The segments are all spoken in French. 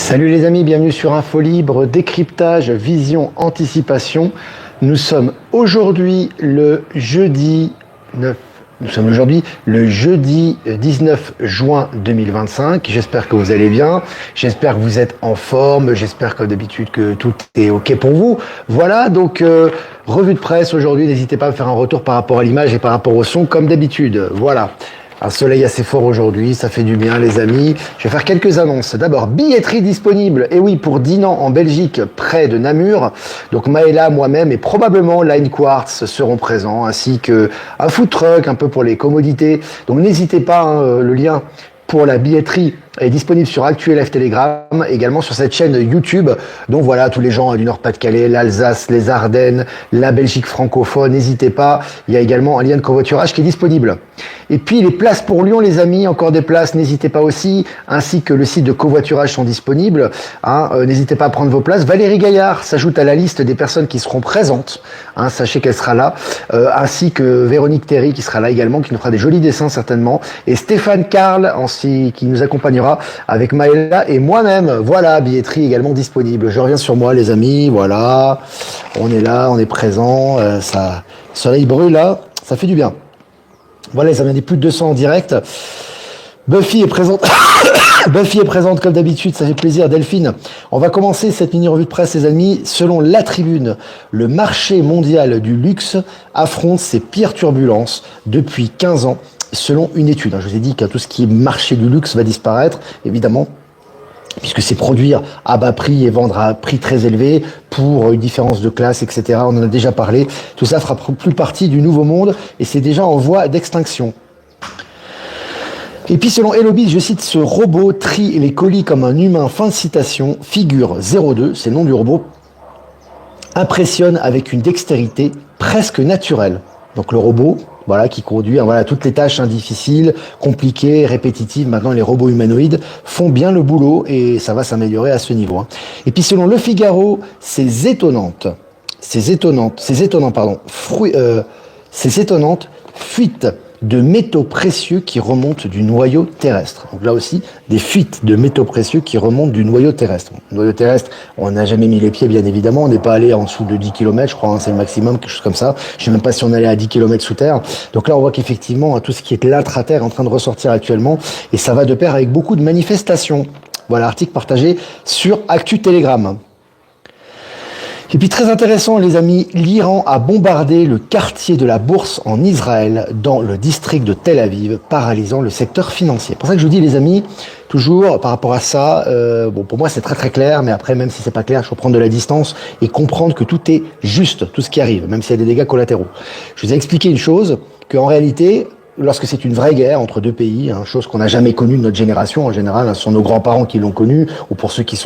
Salut les amis, bienvenue sur Info Libre, décryptage, vision, anticipation. Nous sommes aujourd'hui le jeudi 9. Nous sommes aujourd'hui le jeudi 19 juin 2025. J'espère que vous allez bien. J'espère que vous êtes en forme. J'espère comme d'habitude que tout est OK pour vous. Voilà, donc revue de presse aujourd'hui. N'hésitez pas à me faire un retour par rapport à l'image et par rapport au son comme d'habitude. Voilà. Un soleil assez fort aujourd'hui, ça fait du bien les amis. Je vais faire quelques annonces. D'abord, billetterie disponible. Et oui, pour Dinan en Belgique, près de Namur. Donc Maëla, moi-même et probablement Line Quartz seront présents, ainsi que un food truck, un peu pour les commodités. Donc n'hésitez pas, hein, le lien pour la billetterie est disponible sur ActuLF Telegram, également sur cette chaîne YouTube. Donc voilà, tous les gens du Nord-Pas-de-Calais, l'Alsace, les Ardennes, la Belgique francophone, n'hésitez pas. Il y a également un lien de covoiturage qui est disponible. Et puis les places pour Lyon, les amis, encore des places, n'hésitez pas aussi, ainsi que le site de covoiturage sont disponibles. N'hésitez pas à prendre vos places. Valérie Gaillard s'ajoute à la liste des personnes qui seront présentes. Sachez qu'elle sera là, ainsi que Véronique Théry qui sera là également, qui nous fera des jolis dessins certainement. Et Stéphane Carl, qui nous accompagnera avec Maëla et moi-même. Voilà, billetterie également disponible. Je reviens sur moi les amis, voilà. On est là, on est présent, ça, le soleil brûle là, ça fait du bien. Voilà, ça vient des plus de 200 en direct. Buffy est présente. Buffy est présente comme d'habitude, ça fait plaisir. Delphine, on va commencer cette mini-revue de presse les amis. Selon La Tribune, le marché mondial du luxe affronte ses pires turbulences depuis 15 ans. Selon une étude, je vous ai dit que tout ce qui est marché du luxe va disparaître, évidemment, puisque c'est produire à bas prix et vendre à prix très élevé pour une différence de classe, etc. On en a déjà parlé. Tout ça fera plus partie du nouveau monde et c'est déjà en voie d'extinction. Et puis selon Elobit, je cite, ce robot trie les colis comme un humain, fin de citation, figure 02, c'est le nom du robot, impressionne avec une dextérité presque naturelle. Donc le robot, voilà, qui conduit, voilà, toutes les tâches difficiles, compliquées, répétitives. Maintenant, les robots humanoïdes font bien le boulot et ça va s'améliorer à ce niveau. Et puis, selon Le Figaro, ces étonnantes fuites de métaux précieux qui remontent du noyau terrestre. Donc là aussi, des fuites de métaux précieux qui remontent du noyau terrestre. Le noyau terrestre, on n'a jamais mis les pieds, bien évidemment. On n'est pas allé en dessous de 10 km, je crois, c'est le maximum, quelque chose comme ça. Je ne sais même pas si on allait à 10 km sous terre. Donc là, on voit qu'effectivement, tout ce qui est l'intra-terre est en train de ressortir actuellement. Et ça va de pair avec beaucoup de manifestations. Voilà, article partagé sur Actu Telegram. Et puis très intéressant les amis, l'Iran a bombardé le quartier de la Bourse en Israël dans le district de Tel Aviv, paralysant le secteur financier. C'est pour ça que je vous dis les amis, toujours par rapport à ça, pour moi c'est très très clair, mais après même si c'est pas clair, il faut prendre de la distance et comprendre que tout est juste, tout ce qui arrive, même s'il y a des dégâts collatéraux. Je vous ai expliqué une chose, qu'en réalité, lorsque c'est une vraie guerre entre deux pays, chose qu'on n'a jamais connue de notre génération, en général, ce sont nos grands-parents qui l'ont connue, ou pour ceux qui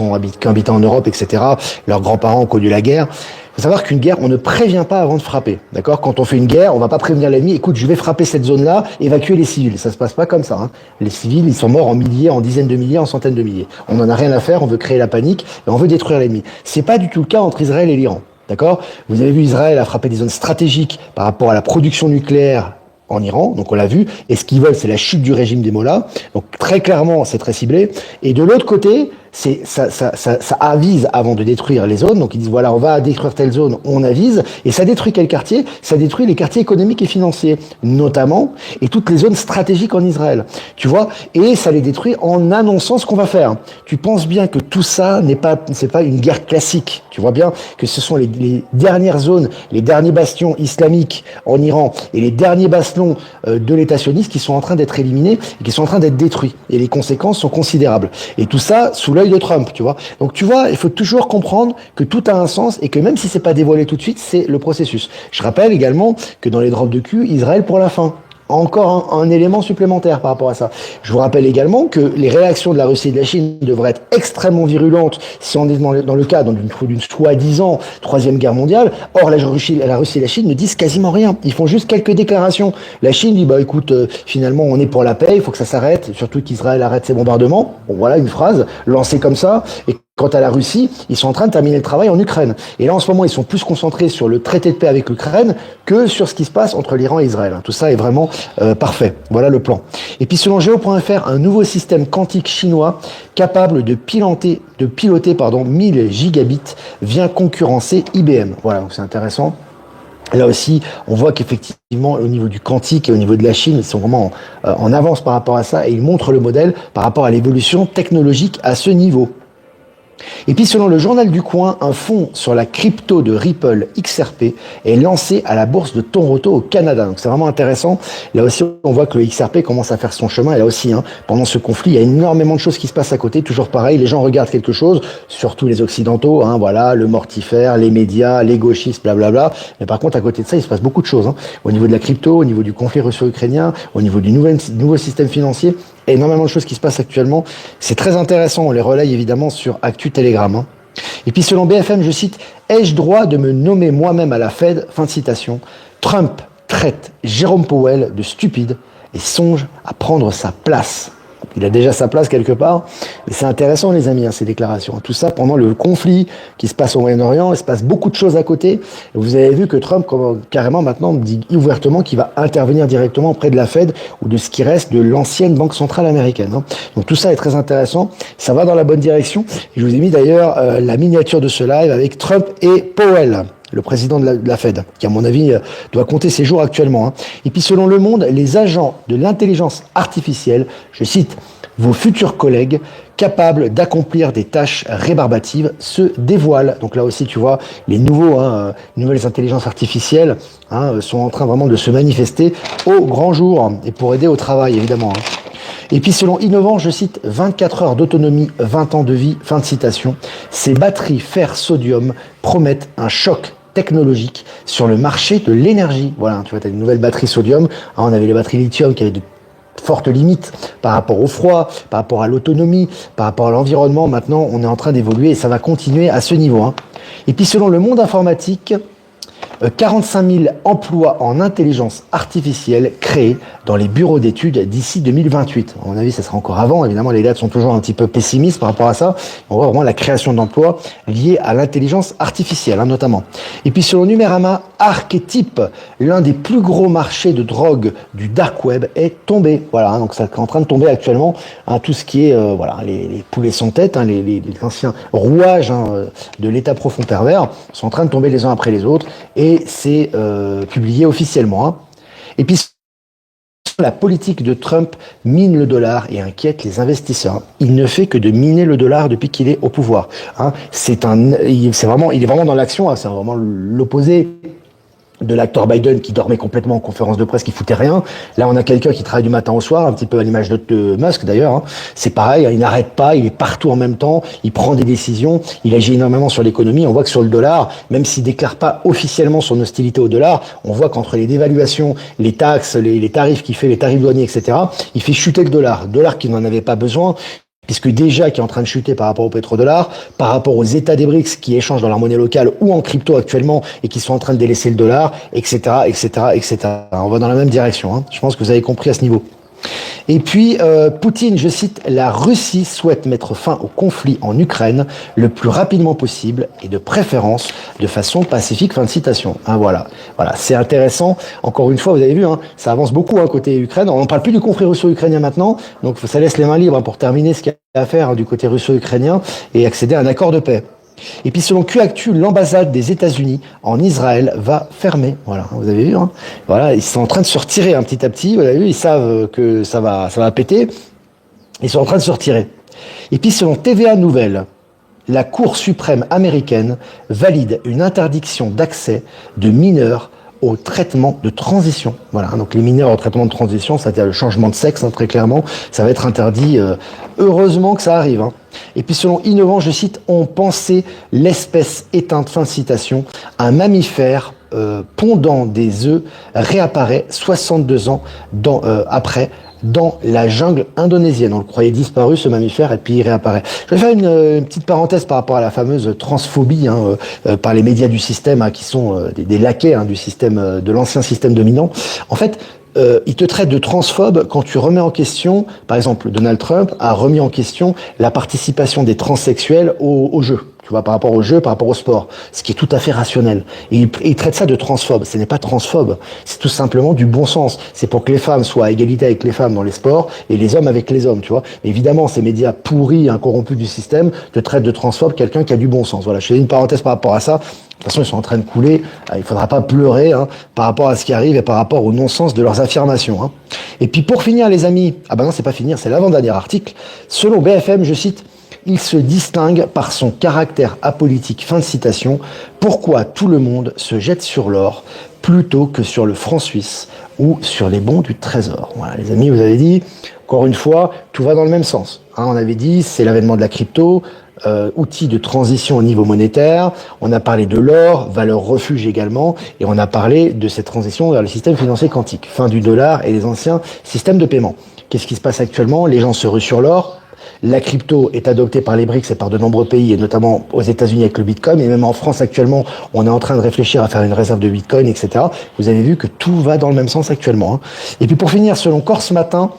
habitent en Europe, etc., leurs grands-parents ont connu la guerre. Il faut savoir qu'une guerre, on ne prévient pas avant de frapper, d'accord? Quand on fait une guerre, on va pas prévenir l'ennemi, écoute, je vais frapper cette zone-là, évacuer les civils. Ça se passe pas comme ça, Les civils, ils sont morts en milliers, en dizaines de milliers, en centaines de milliers. On n'en a rien à faire, on veut créer la panique, et on veut détruire l'ennemi. C'est pas du tout le cas entre Israël et l'Iran, d'accord? Vous avez vu Israël a frappé des zones stratégiques par rapport à la production nucléaire en Iran, donc on l'a vu, et ce qu'ils veulent, c'est la chute du régime des mollahs, donc très clairement, c'est très ciblé, et de l'autre côté, ça avise avant de détruire les zones, donc ils disent voilà, on va détruire telle zone, on avise, et ça détruit quel quartier? Ça détruit les quartiers économiques et financiers, notamment, et toutes les zones stratégiques en Israël, tu vois, et ça les détruit en annonçant ce qu'on va faire. Tu penses bien que tout ça c'est pas une guerre classique, tu vois bien que ce sont les dernières zones, les derniers bastions islamiques en Iran, et les derniers bastions de l'État sioniste qui sont en train d'être éliminés, et qui sont en train d'être détruits, et les conséquences sont considérables. Et tout ça, sous l'œil de Trump, tu vois. Donc tu vois, il faut toujours comprendre que tout a un sens et que même si c'est pas dévoilé tout de suite, c'est le processus. Je rappelle également que dans les drops de cul, Israël pour la fin. Encore un élément supplémentaire par rapport à ça. Je vous rappelle également que les réactions de la Russie et de la Chine devraient être extrêmement virulentes si on est dans le cadre d'une soi-disant troisième guerre mondiale. Or, la Russie et la Chine ne disent quasiment rien. Ils font juste quelques déclarations. La Chine dit, écoute, finalement, on est pour la paix, il faut que ça s'arrête, surtout qu'Israël arrête ses bombardements. Bon, voilà une phrase lancée comme ça. Et Quant à la Russie, ils sont en train de terminer le travail en Ukraine. Et là, en ce moment, ils sont plus concentrés sur le traité de paix avec l'Ukraine que sur ce qui se passe entre l'Iran et Israël. Tout ça est vraiment parfait. Voilà le plan. Et puis, selon Geo.fr, un nouveau système quantique chinois capable de piloter 1000 gigabits vient concurrencer IBM. Voilà, donc c'est intéressant. Là aussi, on voit qu'effectivement, au niveau du quantique et au niveau de la Chine, ils sont vraiment en avance par rapport à ça et ils montrent le modèle par rapport à l'évolution technologique à ce niveau. Et puis selon le journal du coin, un fonds sur la crypto de Ripple XRP est lancé à la bourse de Toronto au Canada. Donc c'est vraiment intéressant. Là aussi, on voit que le XRP commence à faire son chemin. Et là aussi, pendant ce conflit, il y a énormément de choses qui se passent à côté. Toujours pareil, les gens regardent quelque chose, surtout les Occidentaux, voilà, le mortifère, les médias, les gauchistes, blablabla. Mais par contre, à côté de ça, il se passe beaucoup de choses. Au niveau de la crypto, au niveau du conflit russo-ukrainien, au niveau du nouveau système financier. Énormément de choses qui se passent actuellement. C'est très intéressant. On les relaye évidemment sur Actu Telegram. Et puis selon BFM, je cite, « Ai-je droit de me nommer moi-même à la Fed ?» Fin de citation. Trump traite Jérôme Powell de stupide et songe à prendre sa place. Il a déjà sa place quelque part. Mais c'est intéressant, les amis, ces déclarations. Tout ça pendant le conflit qui se passe au Moyen-Orient. Il se passe beaucoup de choses à côté. Et vous avez vu que Trump, carrément maintenant, dit ouvertement qu'il va intervenir directement auprès de la Fed ou de ce qui reste de l'ancienne Banque centrale américaine. Donc tout ça est très intéressant. Ça va dans la bonne direction. Et je vous ai mis d'ailleurs la miniature de ce live avec Trump et Powell, le président de la Fed, qui à mon avis doit compter ses jours actuellement. Et puis selon Le Monde, les agents de l'intelligence artificielle, je cite, « Vos futurs collègues capables d'accomplir des tâches rébarbatives se dévoilent ». Donc là aussi, tu vois, les nouvelles intelligences artificielles sont en train vraiment de se manifester au grand jour et pour aider au travail, évidemment. Et puis selon Innovant, je cite, 24 heures d'autonomie, 20 ans de vie, fin de citation. Ces batteries fer-sodium promettent un choc technologique sur le marché de l'énergie. Voilà, tu vois, tu as une nouvelle batterie sodium. On avait les batteries lithium qui avaient de fortes limites par rapport au froid, par rapport à l'autonomie, par rapport à l'environnement. Maintenant, on est en train d'évoluer et ça va continuer à ce niveau. Et puis selon le Monde informatique, 45 000 emplois en intelligence artificielle créés dans les bureaux d'études d'ici 2028. À mon avis, ça sera encore avant. Évidemment, les dates sont toujours un petit peu pessimistes par rapport à ça. On voit vraiment la création d'emplois liés à l'intelligence artificielle, notamment. Et puis, selon Numérama, Archetype, l'un des plus gros marchés de drogue du dark web, est tombé. Voilà, donc ça est en train de tomber actuellement. Tout ce qui est, les poulets sans tête, les anciens rouages de l'état profond pervers sont en train de tomber les uns après les autres. Et c'est publié officiellement. Et puis, la politique de Trump mine le dollar et inquiète les investisseurs. Il ne fait que de miner le dollar depuis qu'il est au pouvoir. Il est vraiment dans l'action. C'est vraiment l'opposé de l'acteur Biden qui dormait complètement en conférence de presse, qui foutait rien. Là, on a quelqu'un qui travaille du matin au soir, un petit peu à l'image de Musk d'ailleurs. C'est pareil, il n'arrête pas, il est partout en même temps, il prend des décisions, il agit énormément sur l'économie. On voit que sur le dollar, même s'il déclare pas officiellement son hostilité au dollar, on voit qu'entre les dévaluations, les taxes, les tarifs qu'il fait, les tarifs douaniers, etc., il fait chuter le dollar qui n'en avait pas besoin, puisque déjà qui est en train de chuter par rapport au pétrodollar, par rapport aux États des BRICS qui échangent dans leur monnaie locale ou en crypto actuellement et qui sont en train de délaisser le dollar, etc., etc., etc. On va dans la même direction. Je pense que vous avez compris à ce niveau. Et puis, Poutine, je cite, « La Russie souhaite mettre fin au conflit en Ukraine le plus rapidement possible et de préférence de façon pacifique. » Fin de citation. Voilà, c'est intéressant. Encore une fois, vous avez vu, ça avance beaucoup côté Ukraine. On ne parle plus du conflit russo-ukrainien maintenant, donc ça laisse les mains libres pour terminer ce qu'il y a à faire du côté russo-ukrainien et accéder à un accord de paix. Et puis selon QActu, l'ambassade des États-Unis en Israël va fermer. Voilà, vous avez vu. Voilà, ils sont en train de se retirer petit à petit. Vous avez vu, ils savent que ça va péter. Ils sont en train de se retirer. Et puis selon TVA Nouvelles, la Cour suprême américaine valide une interdiction d'accès de mineurs au traitement de transition. Voilà, donc les mineurs au traitement de transition, c'est-à-dire le changement de sexe, très clairement, ça va être interdit. Heureusement que ça arrive. Et puis selon Innovant, je cite, « On pensait l'espèce éteinte », fin de citation, un mammifère pondant des œufs réapparaît 62 ans après dans la jungle indonésienne. On le croyait disparu, ce mammifère, et puis il réapparaît. Je vais faire une petite parenthèse par rapport à la fameuse transphobie par les médias du système, qui sont des laquais du système, de l'ancien système dominant. En fait, il te traite de transphobe quand tu remets en question, par exemple, Donald Trump a remis en question la participation des transsexuels au jeu. Tu vois, par rapport au jeu, par rapport au sport, ce qui est tout à fait rationnel. Et il traite ça de transphobe. Ce n'est pas transphobe, c'est tout simplement du bon sens. C'est pour que les femmes soient à égalité avec les femmes dans les sports et les hommes avec les hommes, tu vois. Mais évidemment, ces médias pourris, incorrompus du système, te traitent de transphobe quelqu'un qui a du bon sens. Voilà, je fais une parenthèse par rapport à ça. De toute façon, ils sont en train de couler. Il faudra pas pleurer par rapport à ce qui arrive et par rapport au non-sens de leurs affirmations. Et puis pour finir, les amis, ah ben non, c'est pas finir, c'est l'avant-dernier article. Selon BFM, je cite, il se distingue par son caractère apolitique. Fin de citation. Pourquoi tout le monde se jette sur l'or plutôt que sur le franc suisse ou sur les bons du Trésor? Voilà, les amis, vous avez dit, encore une fois, tout va dans le même sens. On avait dit, c'est l'avènement de la crypto, outil de transition au niveau monétaire. On a parlé de l'or, valeur refuge également, et on a parlé de cette transition vers le système financier quantique, fin du dollar et les anciens systèmes de paiement. Qu'est-ce qui se passe actuellement? Les gens se ruent sur l'or. La crypto est adoptée par les BRICS et par de nombreux pays, et notamment aux États-Unis avec le Bitcoin, et même en France actuellement, on est en train de réfléchir à faire une réserve de Bitcoin, etc. Vous avez vu que tout va dans le même sens actuellement. Et puis pour finir, selon Corse Matin,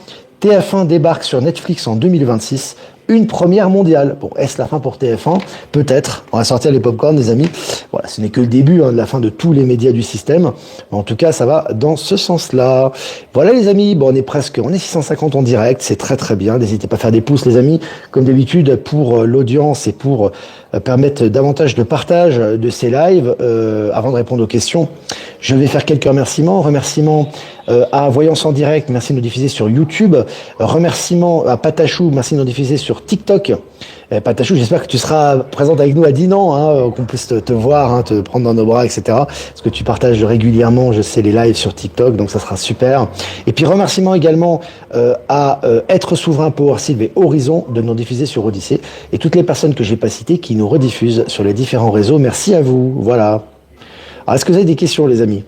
TF1 débarque sur Netflix en 2026, une première mondiale. Bon, est-ce la fin pour TF1? Peut-être. On va sortir les popcorn, les amis. Voilà, ce n'est que le début de la fin de tous les médias du système. En tout cas, ça va dans ce sens-là. Voilà, les amis. Bon, on est 650 en direct. C'est très, très bien. N'hésitez pas à faire des pouces, les amis. Comme d'habitude, pour l'audience et pour permettre davantage de partage de ces lives, avant de répondre aux questions, je vais faire quelques remerciements. Remerciements à Voyance en direct, merci de nous diffuser sur YouTube. Remerciements à Patachou, merci de nous diffuser sur TikTok. Patachou, j'espère que tu seras présente avec nous à Dinan, qu'on puisse te voir, te prendre dans nos bras, etc. Parce que tu partages régulièrement, je sais, les lives sur TikTok, donc ça sera super. Et puis remerciements également à Être Souverain, Power Sylve et Horizon de nous diffuser sur Odyssée. Et toutes les personnes que j'ai pas citées qui nous rediffusent sur les différents réseaux. Merci à vous. Voilà. Alors, est-ce que vous avez des questions, les amis?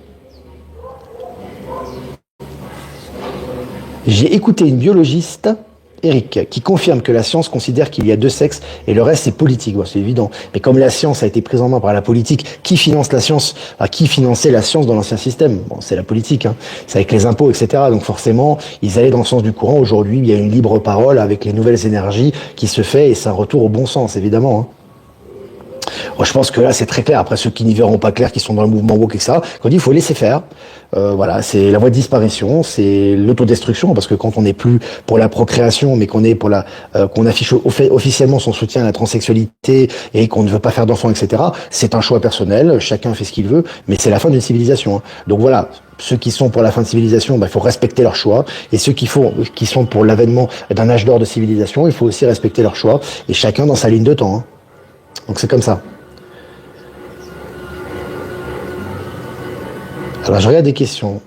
J'ai écouté une biologiste, Eric, qui confirme que la science considère qu'il y a deux sexes et le reste c'est politique. Bon, c'est évident. Mais comme la science a été prise en main par la politique, qui finance la science? Qui finançait la science dans l'ancien système? Bon, c'est la politique. C'est avec les impôts, etc. Donc forcément, ils allaient dans le sens du courant. Aujourd'hui, il y a une libre parole avec les nouvelles énergies qui se fait et c'est un retour au bon sens, évidemment. Bon, je pense que là, c'est très clair. Après, ceux qui n'y verront pas clair, qui sont dans le mouvement woke, etc., qu'on dit, il faut laisser faire. Voilà, c'est la voie de disparition, c'est l'autodestruction, parce que quand on n'est plus pour la procréation, mais qu'on est pour qu'on affiche officiellement son soutien à la transsexualité et qu'on ne veut pas faire d'enfants, etc., c'est un choix personnel. Chacun fait ce qu'il veut, mais c'est la fin d'une civilisation. Donc voilà. Ceux qui sont pour la fin de civilisation, il faut respecter leur choix. Et ceux qui sont pour l'avènement d'un âge d'or de civilisation, il faut aussi respecter leur choix. Et chacun dans sa ligne de temps. Donc c'est comme ça. Alors je regarde des questions.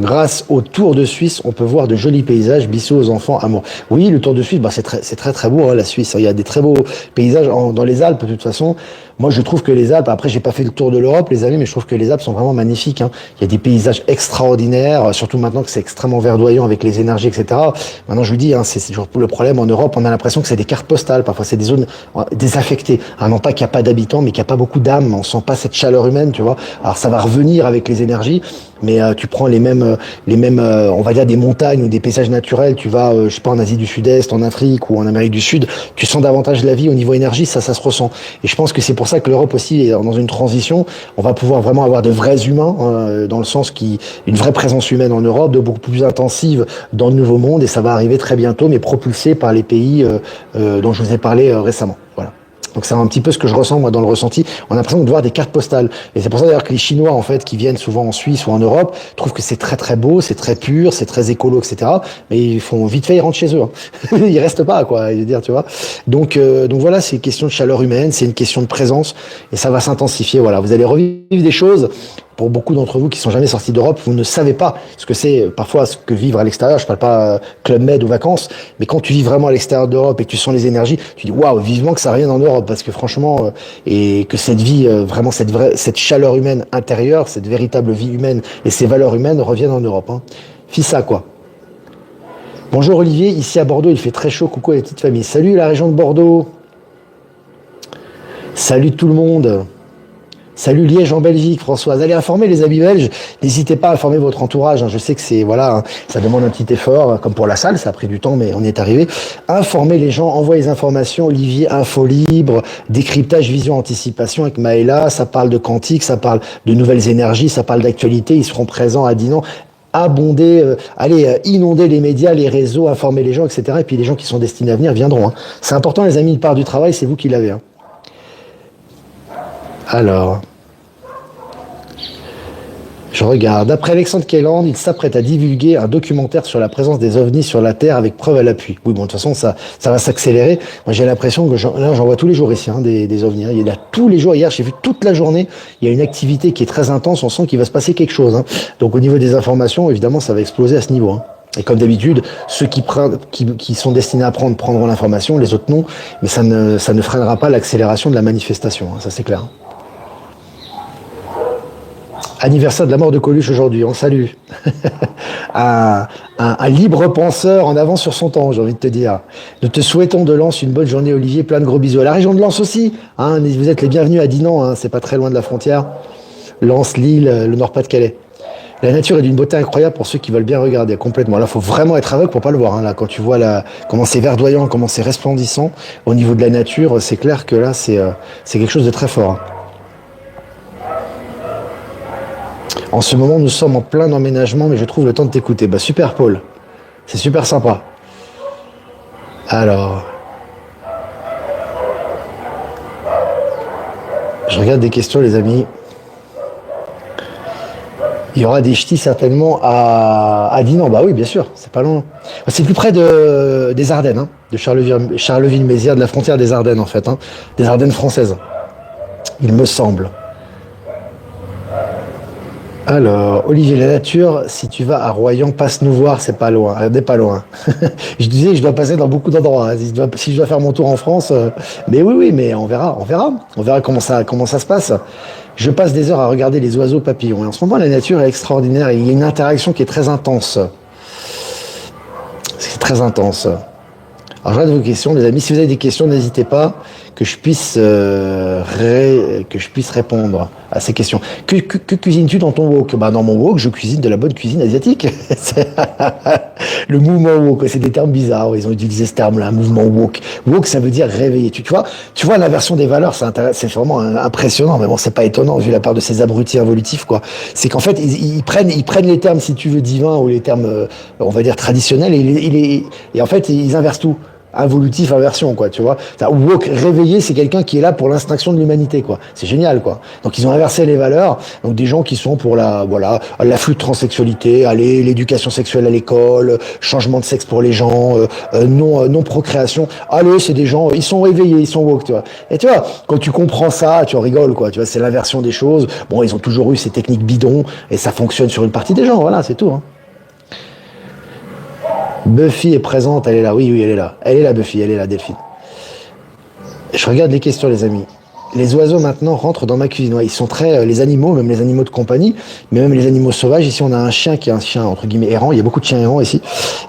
Grâce au Tour de Suisse, on peut voir de jolis paysages. Bisous aux enfants, amour. Oui, le Tour de Suisse, c'est très très beau, la Suisse. Il y a des très beaux paysages dans les Alpes, de toute façon. Moi, je trouve que les Alpes, après, j'ai pas fait le tour de l'Europe, les amis, mais je trouve que les Alpes sont vraiment magnifiques. Il y a des paysages extraordinaires, surtout maintenant que c'est extrêmement verdoyant avec les énergies, etc. Maintenant, je vous dis, c'est toujours le problème en Europe. On a l'impression que c'est des cartes postales. Parfois, c'est des zones désaffectées. Non pas qu'il n'y a pas d'habitants, mais qu'il n'y a pas beaucoup d'âme. On sent pas cette chaleur humaine, tu vois. Alors, ça va revenir avec les énergies. Mais tu prends les mêmes, on va dire des montagnes ou des paysages naturels. Tu vas, je sais pas, en Asie du Sud-Est, en Afrique ou en Amérique du Sud, tu sens davantage la vie au niveau énergie. Ça se ressent. Et je pense que c'est pour ça que l'Europe aussi est dans une transition. On va pouvoir vraiment avoir de vrais humains, dans le sens une vraie présence humaine en Europe, de beaucoup plus intensive dans le Nouveau Monde. Et ça va arriver très bientôt, mais propulsé par les pays dont je vous ai parlé récemment. Voilà. Donc c'est un petit peu ce que je ressens moi dans le ressenti. On a l'impression de voir des cartes postales. Et c'est pour ça d'ailleurs que les Chinois en fait qui viennent souvent en Suisse ou en Europe trouvent que c'est très très beau, c'est très pur, c'est très écolo, etc. Mais ils font vite fait, ils rentrent chez eux. Ils restent pas quoi. Je veux dire, tu vois. Donc voilà, c'est une question de chaleur humaine, c'est une question de présence et ça va s'intensifier. Voilà, vous allez revivre des choses. Pour beaucoup d'entre vous qui sont jamais sortis d'Europe, vous ne savez pas ce que c'est parfois ce que vivre à l'extérieur. Je parle pas Club Med ou vacances, mais quand tu vis vraiment à l'extérieur d'Europe et que tu sens les énergies, tu dis waouh, vivement que ça revienne en Europe parce que franchement et que cette vie vraiment cette chaleur humaine intérieure, cette véritable vie humaine et ces valeurs humaines reviennent en Europe. Fissa quoi. Bonjour Olivier, ici à Bordeaux, il fait très chaud. Coucou à la petite famille. Salut la région de Bordeaux. Salut tout le monde. Salut Liège en Belgique, Françoise. Allez informer les amis belges. N'hésitez pas à informer votre entourage, hein. Je sais que c'est voilà, hein, ça demande un petit effort, hein, comme pour la salle, ça a pris du temps, mais on y est arrivé. Informer les gens, envoyer les informations. Olivier, Info Libre, décryptage, vision, anticipation avec Maëla. Ça parle de quantique, ça parle de nouvelles énergies, ça parle d'actualité. Ils seront présents à Dinan. Abonder, inonder les médias, les réseaux, informer les gens, etc. Et puis les gens qui sont destinés à venir viendront, hein. C'est important, les amis, une part du travail, c'est vous qui l'avez, hein. Alors, je regarde. D'après Alexandre Kelland, il s'apprête à divulguer un documentaire sur la présence des ovnis sur la Terre avec preuve à l'appui. Oui, bon, de toute façon, ça va s'accélérer. Moi, j'ai l'impression que là, j'en vois tous les jours ici, hein, des ovnis, hein. Il y en a tous les jours. Hier, j'ai vu toute la journée. Il y a une activité qui est très intense. On sent qu'il va se passer quelque chose, hein. Donc, au niveau des informations, évidemment, ça va exploser à ce niveau, hein. Et comme d'habitude, ceux qui sont destinés à prendront l'information, les autres non. Mais ça ne freinera pas l'accélération de la manifestation, hein. Ça, c'est clair. Anniversaire de la mort de Coluche aujourd'hui, on salue. un libre penseur en avance sur son temps, j'ai envie de te dire. Nous te souhaitons de Lens une bonne journée, Olivier, plein de gros bisous. À la région de Lens aussi, hein, vous êtes les bienvenus à Dinan, hein, c'est pas très loin de la frontière. Lens, Lille, le Nord-Pas-de-Calais. La nature est d'une beauté incroyable pour ceux qui veulent bien regarder complètement. Là, faut vraiment être aveugle pour pas le voir, hein. Là, quand tu vois comment c'est verdoyant, comment c'est resplendissant au niveau de la nature, c'est clair que là, c'est quelque chose de très fort, hein. En ce moment, nous sommes en plein emménagement, mais je trouve le temps de t'écouter. Bah super, Paul. C'est super sympa. Alors, je regarde des questions, les amis. Il y aura des ch'tis certainement à Dinan. Bah oui, bien sûr, c'est pas loin. C'est plus près des Ardennes, hein, de Charleville-Mézières, de la frontière des Ardennes en fait, hein, des Ardennes françaises, il me semble. Alors, Olivier, la nature, si tu vas à Royan, passe nous voir, c'est pas loin, n'est pas loin. Je disais que je dois passer dans beaucoup d'endroits, hein. Si je dois faire mon tour en France, mais oui, mais on verra comment ça se passe. Je passe des heures à regarder les oiseaux papillons. Et en ce moment, la nature est extraordinaire et il y a une interaction qui est très intense. C'est très intense. Alors, je regarde vos questions, les amis. Si vous avez des questions, n'hésitez pas que je puisse répondre à ces questions. Que cuisines-tu dans ton wok? Bah, dans mon wok, je cuisine de la bonne cuisine asiatique. Le mouvement wok, c'est des termes bizarres. Ils ont utilisé ce terme-là, mouvement wok. Wok, ça veut dire réveiller. Tu vois l'inversion des valeurs, c'est vraiment impressionnant. Mais bon, c'est pas étonnant vu la part de ces abrutis involutifs, quoi. C'est qu'en fait, ils prennent les termes, si tu veux, divins ou les termes, on va dire traditionnels, et en fait, ils inversent tout. Involutif, inversion, quoi, tu vois. Woke, réveillé, c'est quelqu'un qui est là pour l'extinction de l'humanité, quoi. C'est génial, quoi. Donc, ils ont inversé les valeurs. Donc, des gens qui sont pour la flux de transsexualité, l'éducation sexuelle à l'école, changement de sexe pour les gens, non procréation. Allez, c'est des gens, ils sont réveillés, ils sont woke, tu vois. Et tu vois, quand tu comprends ça, tu en rigoles, quoi. Tu vois, c'est l'inversion des choses. Bon, ils ont toujours eu ces techniques bidons et ça fonctionne sur une partie des gens. Voilà, c'est tout, hein. Buffy est présente, elle est là. Oui, elle est là. Elle est là, Buffy, elle est là, Delphine. Je regarde les questions, les amis. Les oiseaux, maintenant, rentrent dans ma cuisine. Ouais, ils sont les animaux, même les animaux de compagnie, mais même les animaux sauvages. Ici, on a un chien qui est un chien, entre guillemets, errant. Il y a beaucoup de chiens errants ici.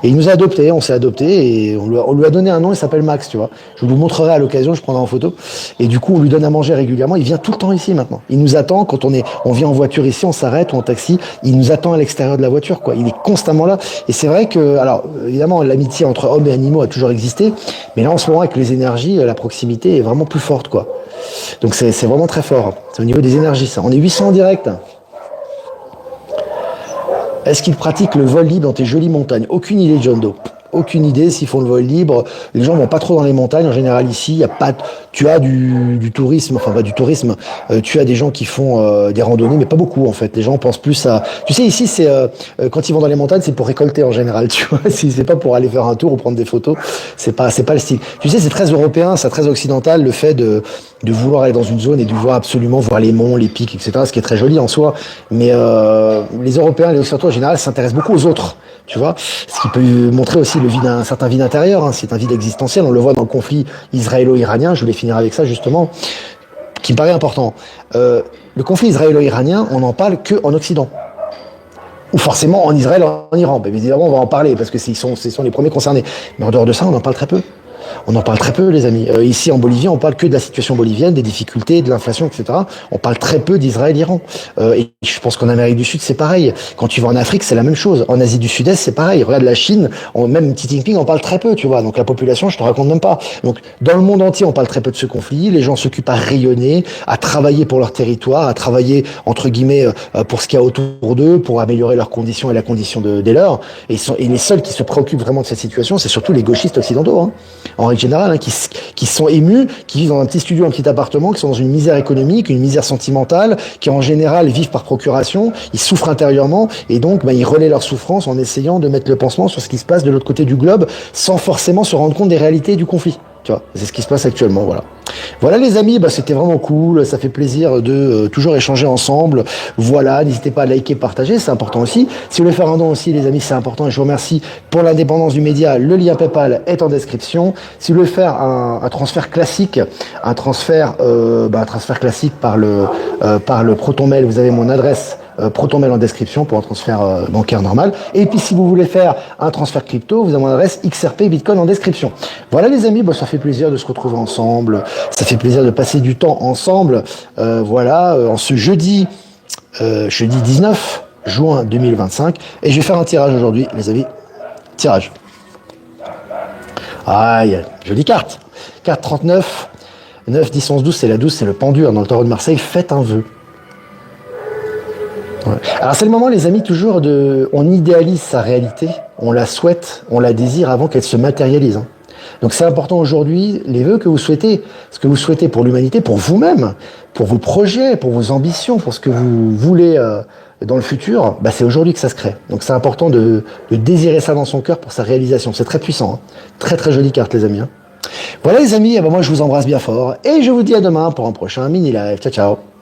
Et il nous a adoptés, on s'est adoptés, et on lui a donné un nom, il s'appelle Max, tu vois. Je vous montrerai à l'occasion, je prendrai en photo. Et du coup, on lui donne à manger régulièrement. Il vient tout le temps ici, maintenant. Il nous attend, quand on vient en voiture ici, on s'arrête, ou en taxi, il nous attend à l'extérieur de la voiture, quoi. Il est constamment là. Et c'est vrai que, alors, évidemment, l'amitié entre hommes et animaux a toujours existé, mais là, en ce moment, avec les énergies, la proximité est vraiment plus forte, quoi. Donc c'est vraiment très fort. C'est au niveau des énergies, ça. On est 800 en direct. Est-ce qu'ils pratiquent le vol libre dans tes jolies montagnes? Aucune idée, John Doe. Aucune idée s'ils font le vol libre. Les gens vont pas trop dans les montagnes. En général, ici, il y a pas. Tu as du tourisme, enfin pas du tourisme. Tu as des gens qui font des randonnées, mais pas beaucoup en fait. Les gens pensent plus à. Tu sais, ici, c'est quand ils vont dans les montagnes, c'est pour récolter en général. Tu vois, c'est pas pour aller faire un tour ou prendre des photos. C'est pas le style. Tu sais, c'est très européen, c'est très occidental le fait de vouloir aller dans une zone et de vouloir absolument voir les monts, les pics, etc. Ce qui est très joli en soi. Mais les Européens, les Occidentaux en général, s'intéressent beaucoup aux autres. Tu vois, ce qui peut montrer aussi un certain vide intérieur, hein. C'est un vide existentiel. On le voit dans le conflit israélo-iranien. Je voulais finir avec ça justement, qui me paraît important. Le conflit israélo-iranien, on n'en parle que en Occident, ou forcément en Israël, en Iran. Mais évidemment, on va en parler parce que ce sont les premiers concernés. Mais en dehors de ça, on en parle très peu. On en parle très peu, les amis. Ici, en Bolivie, on parle que de la situation bolivienne, des difficultés, de l'inflation, etc. On parle très peu d'Israël-Iran. Et je pense qu'en Amérique du Sud, c'est pareil. Quand tu vas en Afrique, c'est la même chose. En Asie du Sud-Est, c'est pareil. Regarde la Chine, même Xi Jinping en parle très peu, tu vois. Donc la population, je te raconte même pas. Donc dans le monde entier, on parle très peu de ce conflit. Les gens s'occupent à rayonner, à travailler pour leur territoire, à travailler entre guillemets pour ce qu'il y a autour d'eux, pour améliorer leurs conditions et la condition des leurs. Et les seuls qui se préoccupent vraiment de cette situation, c'est surtout les gauchistes occidentaux, hein, en règle générale, hein, qui sont émus, qui vivent dans un petit studio, un petit appartement, qui sont dans une misère économique, une misère sentimentale, qui en général vivent par procuration, ils souffrent intérieurement, et donc ils relaient leur souffrance en essayant de mettre le pansement sur ce qui se passe de l'autre côté du globe, sans forcément se rendre compte des réalités du conflit. Tu vois, c'est ce qui se passe actuellement, voilà. Voilà les amis, c'était vraiment cool, ça fait plaisir de toujours échanger ensemble. Voilà, n'hésitez pas à liker, partager, c'est important aussi. Si vous voulez faire un don aussi les amis, c'est important et je vous remercie pour l'indépendance du média. Le lien PayPal est en description. Si vous voulez faire un transfert classique, un transfert classique par le Proton Mail, vous avez mon adresse Proton Mail en description pour un transfert bancaire normal. Et puis si vous voulez faire un transfert crypto, vous avez mon adresse XRP Bitcoin en description. Voilà les amis, ça fait plaisir de se retrouver ensemble, ça fait plaisir de passer du temps ensemble. En ce jeudi 19 juin 2025. Et je vais faire un tirage aujourd'hui, les amis. Tirage. Aïe, jolie carte. Carte 39, 9, 10, 11, 12, c'est la 12, c'est le pendu, hein, dans le tarot de Marseille. Faites un vœu. Ouais. Alors c'est le moment les amis toujours on idéalise sa réalité, on la souhaite, on la désire avant qu'elle se matérialise. Hein. Donc c'est important aujourd'hui, les vœux que vous souhaitez, ce que vous souhaitez pour l'humanité, pour vous-même, pour vos projets, pour vos ambitions, pour ce que vous voulez dans le futur, c'est aujourd'hui que ça se crée. Donc c'est important de désirer ça dans son cœur pour sa réalisation. C'est très puissant, hein. Très très jolie carte les amis. Hein. Voilà les amis, moi je vous embrasse bien fort et je vous dis à demain pour un prochain mini live. Ciao ciao.